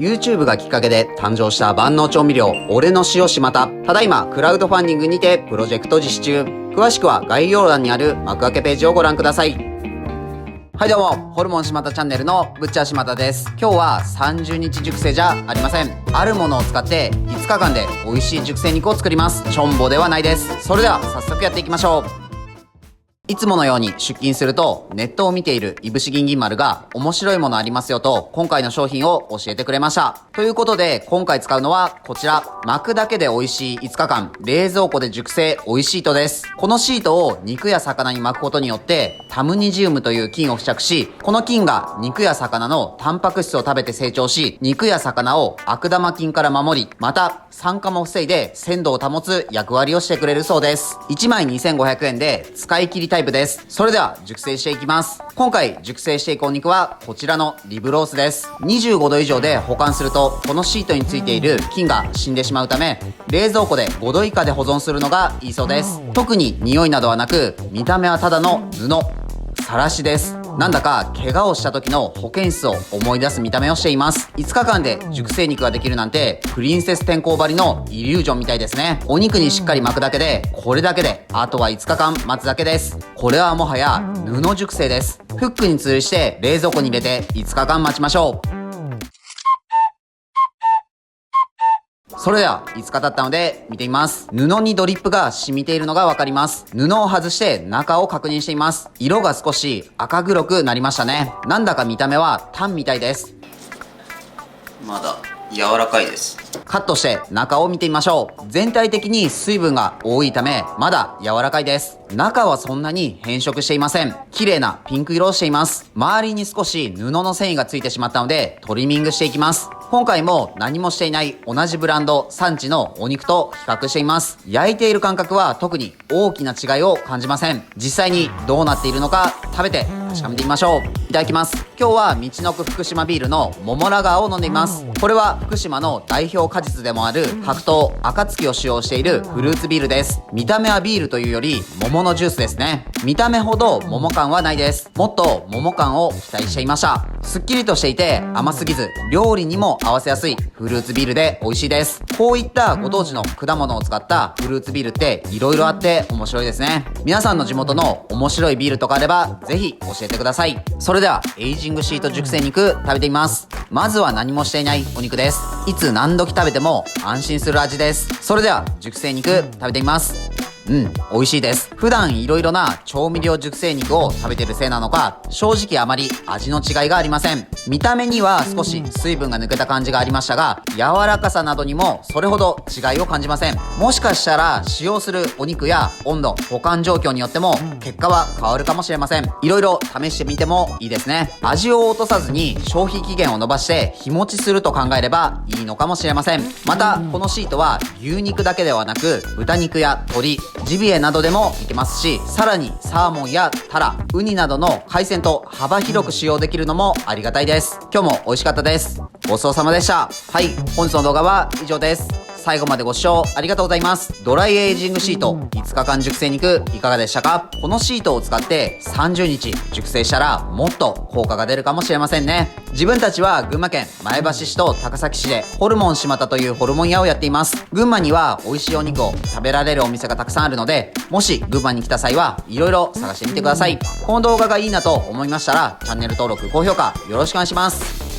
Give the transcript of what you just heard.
YouTube がきっかけで誕生した万能調味料、俺の塩島田。ただいま、クラウドファンディングにてプロジェクト実施中。詳しくは概要欄にある幕開けページをご覧ください。はいどうも、ホルモン島田チャンネルのぶっちゃ島田です。今日は30日熟成じゃありません。あるものを使って5日間で美味しい熟成肉を作ります。ちょんぼではないです。それでは早速やっていきましょう。いつものように出勤するとネットを見ているいぶし銀銀丸が面白いものありますよと今回の商品を教えてくれました。ということで今回使うのはこちら。巻くだけで美味しい5日間冷蔵庫で熟成美味しいとです。このシートを肉や魚に巻くことによってタムニジウムという菌を付着し、この菌が肉や魚のタンパク質を食べて成長し、肉や魚を悪玉菌から守り、また酸化も防いで鮮度を保つ役割をしてくれるそうです。1枚2500円で使い切りタイプです。それでは熟成していきます。今回熟成していくお肉はこちらのリブロースです。25度以上で保管するとこのシートについている菌が死んでしまうため、冷蔵庫で5度以下で保存するのがいいそうです。特に匂いなどはなく、見た目はただの布、さらしです。なんだか怪我をした時の保健室を思い出す見た目をしています。5日間で熟成肉ができるなんてプリンセス天候張りのイリュージョンみたいですね。お肉にしっかり巻くだけで、これだけであとは5日間待つだけです。これはもはや布熟成です。フックに吊るして冷蔵庫に入れて5日間待ちましょう。それでは5日経ったので見てみます。布にドリップが染みているのがわかります。布を外して中を確認しています。色が少し赤黒くなりましたね。なんだか見た目はタンみたいです。まだ柔らかいです。カットして中を見てみましょう。全体的に水分が多いためまだ柔らかいです。中はそんなに変色していません。綺麗なピンク色をしています。周りに少し布の繊維がついてしまったのでトリミングしていきます。今回も何もしていない同じブランド産地のお肉と比較しています。焼いている感覚は特に大きな違いを感じません。実際にどうなっているのか食べて確かめてみましょう。いただきます。今日はみちのく福島ビールの桃ラガーを飲んでいます。これは福島の代表果実でもある白桃、暁を使用しているフルーツビールです。見た目はビールというより桃のジュースですね。見た目ほど桃感はないです。もっと桃感を期待していました。すっきりとしていて甘すぎず料理にも合わせやすいフルーツビールで美味しいです。こういったご当地の果物を使ったフルーツビールって色々あって面白いですね。皆さんの地元の面白いビールとかあればぜひ教えてください。それではエイジングシート熟成肉食べてみます。まずは何もしていないお肉です。いつ何時食べても安心する味です。それでは熟成肉食べてみます。美味しいです。普段色々な調味料熟成肉を食べてるせいなのか、正直あまり味の違いがありません。見た目には少し水分が抜けた感じがありましたが、柔らかさなどにもそれほど違いを感じません。もしかしたら使用するお肉や温度、保管状況によっても結果は変わるかもしれません。色々試してみてもいいですね。味を落とさずに消費期限を伸ばして日持ちすると考えればいいのかもしれません。またこのシートは牛肉だけではなく豚肉や鶏、ジビエなどでもいけますし、さらにサーモンやタラ、ウニなどの海鮮と幅広く使用できるのもありがたいです。今日も美味しかったです。ごちそうさまでした。はい、本日の動画は以上です。最後までご視聴ありがとうございます。ドライエイジングシート5日間熟成肉いかがでしたか？このシートを使って30日熟成したらもっと効果が出るかもしれませんね。自分たちは群馬県前橋市と高崎市でホルモン島田というホルモン屋をやっています。群馬には美味しいお肉を食べられるお店がたくさんあるので、もし群馬に来た際はいろいろ探してみてください。この動画がいいなと思いましたらチャンネル登録、高評価よろしくお願いします。